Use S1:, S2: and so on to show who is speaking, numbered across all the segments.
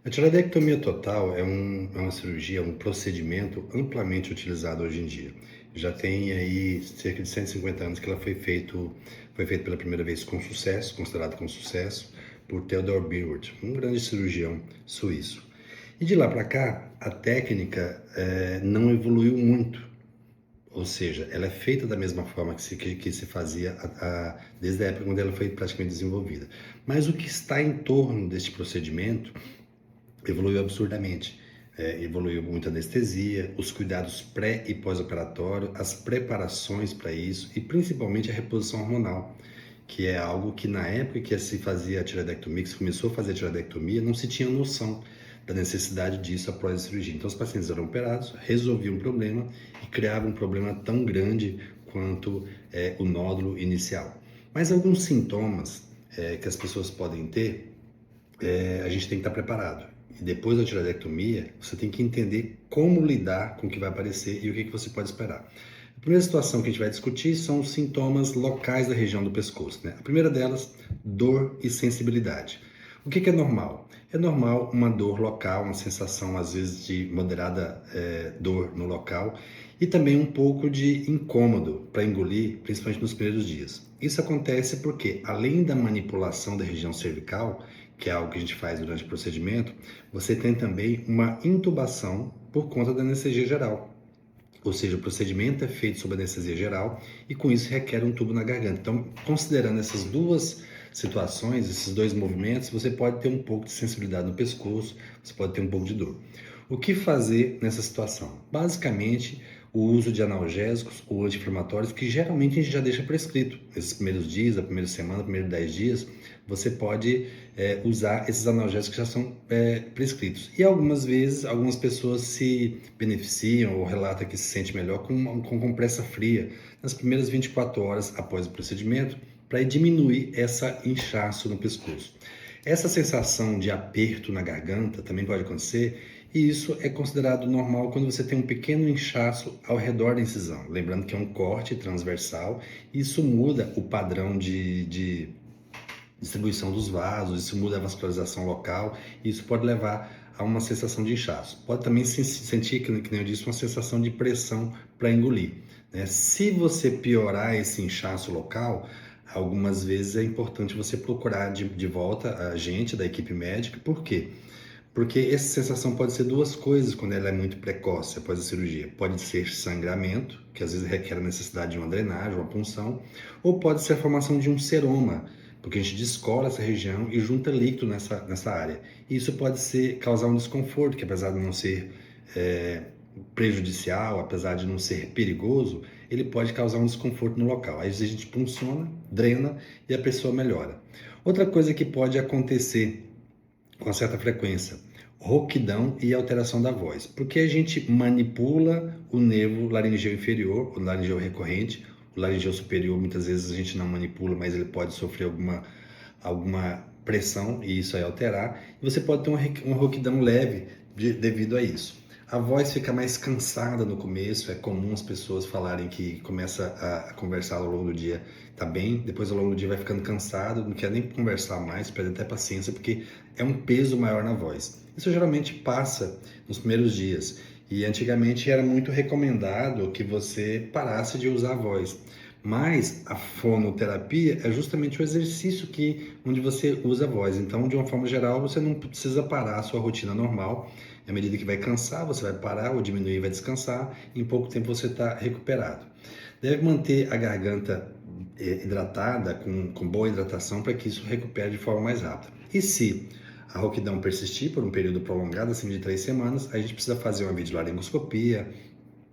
S1: A tiroidectomia total é uma cirurgia, um procedimento amplamente utilizado hoje em dia. Já tem aí cerca de 150 anos que ela foi feito pela primeira vez com sucesso, considerado com sucesso, por Theodor Billard, um grande cirurgião suíço. E de lá para cá, a técnica não evoluiu muito. Ou seja, ela é feita da mesma forma que se fazia desde a época quando ela foi praticamente desenvolvida. Mas o que está em torno deste procedimento evoluiu absurdamente. Evoluiu muita anestesia, os cuidados pré e pós-operatório, as preparações para isso e principalmente a reposição hormonal, que é algo que na época que se fazia a tiroidectomia, que se começou a fazer a tiroidectomia, não se tinha noção da necessidade disso após a cirurgia. Então os pacientes eram operados, resolviam um problema e criavam um problema tão grande quanto o nódulo inicial. Mas alguns sintomas que as pessoas podem ter, a gente tem que estar preparado. E depois da tiroidectomia, você tem que entender como lidar com o que vai aparecer e o que você pode esperar. A primeira situação que a gente vai discutir são os sintomas locais da região do pescoço, né? A primeira delas, dor e sensibilidade. O que é normal? É normal uma dor local, uma sensação às vezes de moderada dor no local e também um pouco de incômodo para engolir, principalmente nos primeiros dias. Isso acontece porque, além da manipulação da região cervical, que é algo que a gente faz durante o procedimento, você tem também uma intubação por conta da anestesia geral. Ou seja, o procedimento é feito sob anestesia geral e com isso requer um tubo na garganta. Então, considerando essas duas situações, esses dois movimentos, você pode ter um pouco de sensibilidade no pescoço, você pode ter um pouco de dor. O que fazer nessa situação? Basicamente, o uso de analgésicos ou anti-inflamatórios, que geralmente a gente já deixa prescrito. Nesses primeiros dias, a primeira semana, primeiros 10 dias, você pode usar esses analgésicos que já são prescritos. E algumas vezes, algumas pessoas se beneficiam ou relatam que se sente melhor com compressa fria nas primeiras 24 horas após o procedimento, para diminuir essa inchaço no pescoço. Essa sensação de aperto na garganta também pode acontecer, e isso é considerado normal quando você tem um pequeno inchaço ao redor da incisão. Lembrando que é um corte transversal, isso muda o padrão de distribuição dos vasos, isso muda a vascularização local, e isso pode levar a uma sensação de inchaço. Pode também se sentir, que nem eu disse, uma sensação de pressão para engolir, né? Se você piorar esse inchaço local, algumas vezes é importante você procurar de volta a gente da equipe médica. Por quê? Porque essa sensação pode ser duas coisas quando ela é muito precoce após a cirurgia. Pode ser sangramento, que às vezes requer a necessidade de uma drenagem, uma punção, ou pode ser a formação de um seroma, porque a gente descola essa região e junta líquido nessa área. E isso pode causar um desconforto, que apesar de não ser prejudicial, apesar de não ser perigoso, ele pode causar um desconforto no local. Aí a gente punciona, drena e a pessoa melhora. Outra coisa que pode acontecer com certa frequência, rouquidão e alteração da voz, porque a gente manipula o nervo laringeu inferior, o laringeu recorrente, o laringeu superior muitas vezes a gente não manipula, mas ele pode sofrer alguma pressão e isso aí alterar, e você pode ter uma rouquidão leve devido a isso. A voz fica mais cansada no começo, é comum as pessoas falarem que começa a conversar ao longo do dia, tá bem, depois ao longo do dia vai ficando cansado, não quer nem conversar mais, perde até paciência, porque é um peso maior na voz. Isso geralmente passa nos primeiros dias, e antigamente era muito recomendado que você parasse de usar a voz. Mas a fonoterapia é justamente o exercício onde você usa a voz. Então, de uma forma geral, você não precisa parar a sua rotina normal. À medida que vai cansar, você vai parar ou diminuir, vai descansar. Em pouco tempo você está recuperado. Deve manter a garganta hidratada, com boa hidratação, para que isso recupere de forma mais rápida. E se a rouquidão persistir por um período prolongado, acima de 3 semanas, a gente precisa fazer uma videolaringoscopia,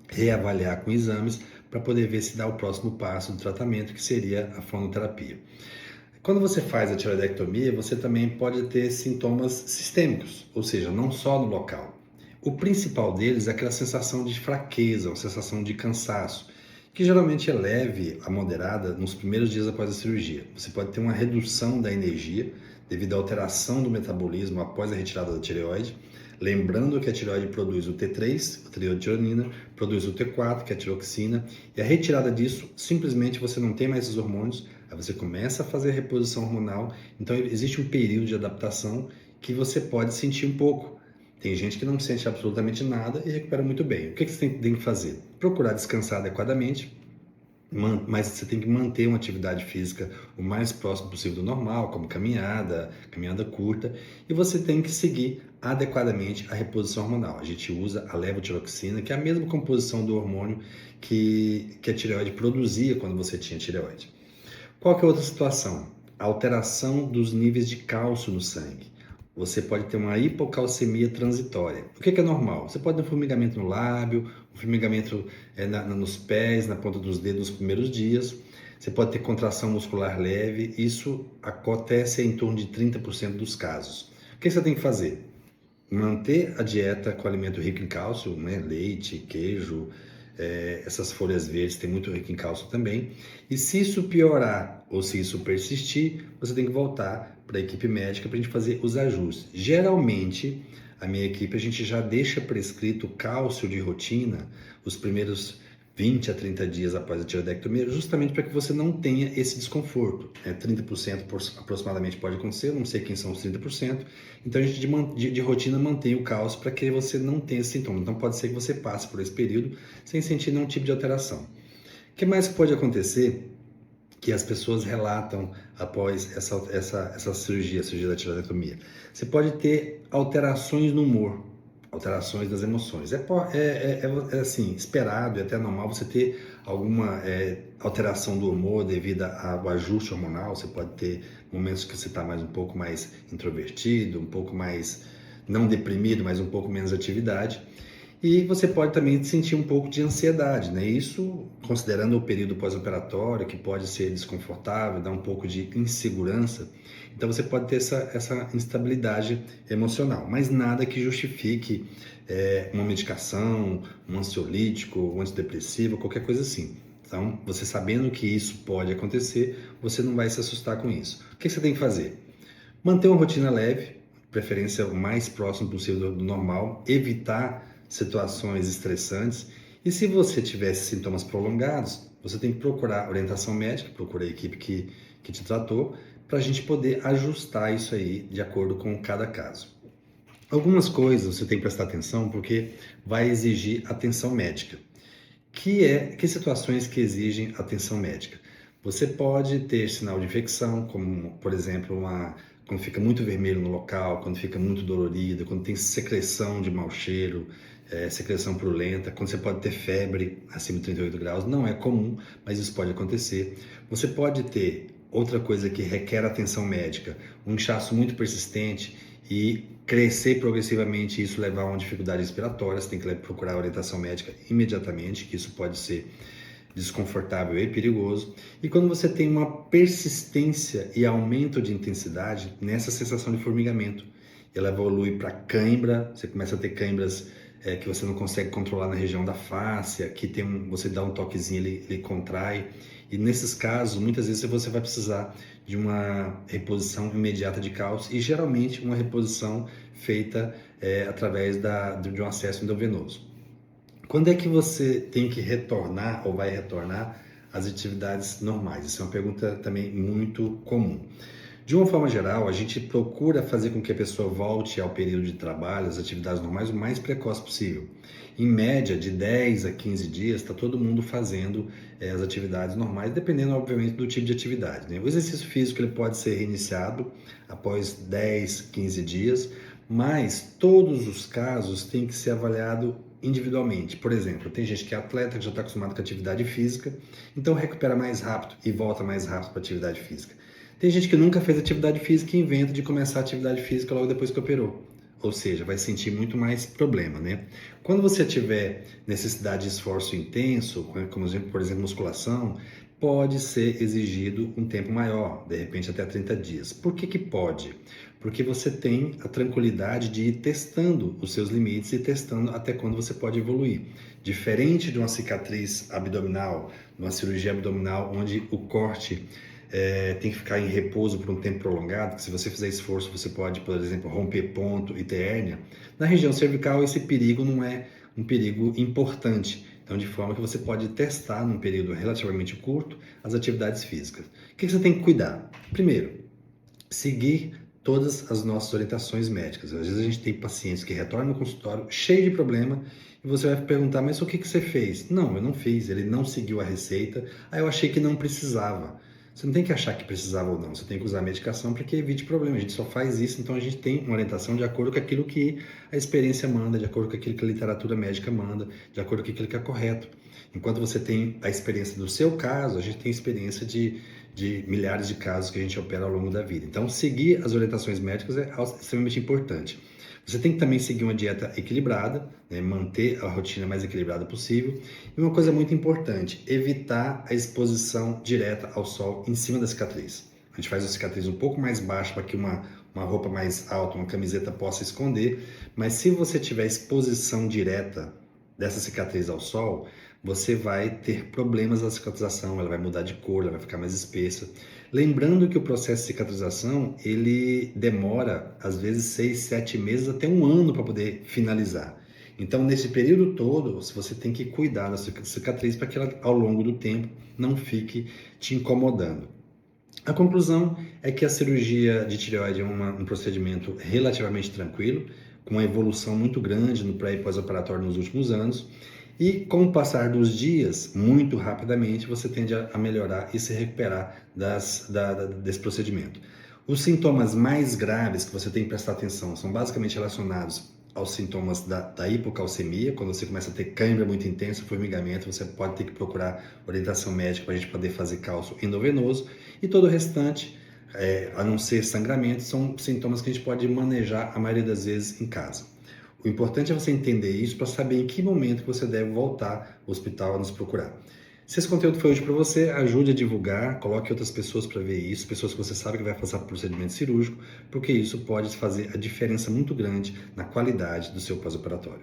S1: reavaliar com exames para poder ver se dá o próximo passo do tratamento, que seria a fonoterapia. Quando você faz a tiroidectomia, você também pode ter sintomas sistêmicos, ou seja, não só no local. O principal deles é aquela sensação de fraqueza, uma sensação de cansaço, que geralmente é leve a moderada nos primeiros dias após a cirurgia. Você pode ter uma redução da energia devido à alteração do metabolismo após a retirada da tireoide. Lembrando que a tireoide produz o T3, a tireoidotironina, produz o T4, que é a tiroxina, e a retirada disso, simplesmente você não tem mais esses hormônios, aí você começa a fazer a reposição hormonal, então existe um período de adaptação que você pode sentir um pouco. Tem gente que não sente absolutamente nada e recupera muito bem. O que você tem que fazer? Procurar descansar adequadamente, mas você tem que manter uma atividade física o mais próximo possível do normal, como caminhada curta, e você tem que seguir adequadamente a reposição hormonal. A gente usa a levotiroxina, que é a mesma composição do hormônio que a tireoide produzia quando você tinha tireoide. Qual que é outra situação? A alteração dos níveis de cálcio no sangue. Você pode ter uma hipocalcemia transitória. O que é normal? Você pode ter um formigamento no lábio, um formigamento nos pés, na ponta dos dedos nos primeiros dias. Você pode ter contração muscular leve. Isso acontece em torno de 30% dos casos. O que você tem que fazer? Manter a dieta com alimento rico em cálcio, né? Leite, queijo, essas folhas verdes tem muito rico em cálcio também. E se isso piorar ou se isso persistir, você tem que voltar para a equipe médica para a gente fazer os ajustes. Geralmente, a minha equipe, a gente já deixa prescrito cálcio de rotina os primeiros 20 a 30 dias após a tireoidectomia, justamente para que você não tenha esse desconforto. 30% aproximadamente pode acontecer, não sei quem são os 30%. Então a gente de rotina mantém o cálcio para que você não tenha esse sintoma. Então pode ser que você passe por esse período sem sentir nenhum tipo de alteração. O que mais pode acontecer? Que as pessoas relatam após essa cirurgia, a cirurgia da tireoidectomia. Você pode ter alterações no humor, alterações das emoções. É assim, esperado e até normal você ter alguma alteração do humor devido ao ajuste hormonal. Você pode ter momentos que você está um pouco mais introvertido, um pouco mais, não deprimido, mas um pouco menos atividade. E você pode também sentir um pouco de ansiedade, né? Isso considerando o período pós-operatório, que pode ser desconfortável, dar um pouco de insegurança. Então você pode ter essa instabilidade emocional, mas nada que justifique uma medicação, um ansiolítico, um antidepressivo, qualquer coisa assim. Então, você sabendo que isso pode acontecer, você não vai se assustar com isso. O que você tem que fazer? Manter uma rotina leve, preferência o mais próximo possível do normal, evitar situações estressantes. E se você tiver sintomas prolongados, você tem que procurar orientação médica, procurar a equipe que te tratou, para a gente poder ajustar isso aí de acordo com cada caso. Algumas coisas você tem que prestar atenção porque vai exigir atenção médica. Que situações que exigem atenção médica? Você pode ter sinal de infecção, como por exemplo quando fica muito vermelho no local, quando fica muito dolorido, quando tem secreção de mau cheiro, secreção purulenta, quando você pode ter febre acima de 38 graus, não é comum, mas isso pode acontecer. Você pode ter outra coisa que requer atenção médica, um inchaço muito persistente e crescer progressivamente e isso levar a uma dificuldade respiratória. Você tem que procurar orientação médica imediatamente, que isso pode ser desconfortável e perigoso. E quando você tem uma persistência e aumento de intensidade nessa sensação de formigamento, ela evolui para cãibra, você começa a ter cãibras que você não consegue controlar na região da face, aqui você dá um toquezinho, ele contrai. E nesses casos, muitas vezes você vai precisar de uma reposição imediata de cálcio e geralmente uma reposição feita através de um acesso endovenoso. Quando é que você tem que retornar ou vai retornar às atividades normais? Isso é uma pergunta também muito comum. De uma forma geral, a gente procura fazer com que a pessoa volte ao período de trabalho, às atividades normais, o mais precoce possível. Em média, de 10 a 15 dias, está todo mundo fazendo as atividades normais, dependendo, obviamente, do tipo de atividade, né? O exercício físico ele pode ser reiniciado após 10, 15 dias, mas todos os casos têm que ser avaliados individualmente. Por exemplo, tem gente que é atleta, que já está acostumado com atividade física, então recupera mais rápido e volta mais rápido para a atividade física. Tem gente que nunca fez atividade física e inventa de começar a atividade física logo depois que operou. Ou seja, vai sentir muito mais problema, né? Quando você tiver necessidade de esforço intenso, como por exemplo musculação, pode ser exigido um tempo maior, de repente até 30 dias. Por que pode? Porque você tem a tranquilidade de ir testando os seus limites e testando até quando você pode evoluir. Diferente de uma cicatriz abdominal, uma cirurgia abdominal onde o corte tem que ficar em repouso por um tempo prolongado, que se você fizer esforço você pode, por exemplo, romper ponto e ter hérnia. Na região cervical esse perigo não é um perigo importante, então de forma que você pode testar num período relativamente curto as atividades físicas. O que você tem que cuidar? Primeiro, seguir todas as nossas orientações médicas. Às vezes a gente tem pacientes que retornam no consultório cheio de problema e você vai perguntar, mas o que você fez? Não, eu não fiz, ele não seguiu a receita, aí eu achei que não precisava. Você não tem que achar que precisava ou não, você tem que usar a medicação para que evite problema. A gente só faz isso, então a gente tem uma orientação de acordo com aquilo que a experiência manda, de acordo com aquilo que a literatura médica manda, de acordo com aquilo que é correto. Enquanto você tem a experiência do seu caso, a gente tem a experiência de milhares de casos que a gente opera ao longo da vida. Então, seguir as orientações médicas é extremamente importante. Você tem que também seguir uma dieta equilibrada, né? Manter a rotina mais equilibrada possível. E uma coisa muito importante, evitar a exposição direta ao sol em cima da cicatriz. A gente faz a cicatriz um pouco mais baixa para que uma roupa mais alta, uma camiseta possa esconder, mas se você tiver exposição direta dessa cicatriz ao sol, você vai ter problemas na cicatrização, ela vai mudar de cor, ela vai ficar mais espessa. Lembrando que o processo de cicatrização, ele demora, às vezes, 6, 7 meses, até um ano para poder finalizar. Então, nesse período todo, você tem que cuidar da cicatriz para que ela, ao longo do tempo, não fique te incomodando. A conclusão é que a cirurgia de tireoide é um procedimento relativamente tranquilo, com uma evolução muito grande no pré e pós-operatório nos últimos anos, e com o passar dos dias, muito rapidamente, você tende a melhorar e se recuperar desse procedimento. Os sintomas mais graves que você tem que prestar atenção são basicamente relacionados aos sintomas da hipocalcemia, quando você começa a ter cãibra muito intensa, formigamento, você pode ter que procurar orientação médica para a gente poder fazer cálcio endovenoso, e todo o restante, a não ser sangramento, são sintomas que a gente pode manejar a maioria das vezes em casa. O importante é você entender isso para saber em que momento você deve voltar ao hospital a nos procurar. Se esse conteúdo foi útil para você, ajude a divulgar, coloque outras pessoas para ver isso, pessoas que você sabe que vai passar por procedimento cirúrgico, porque isso pode fazer a diferença muito grande na qualidade do seu pós-operatório.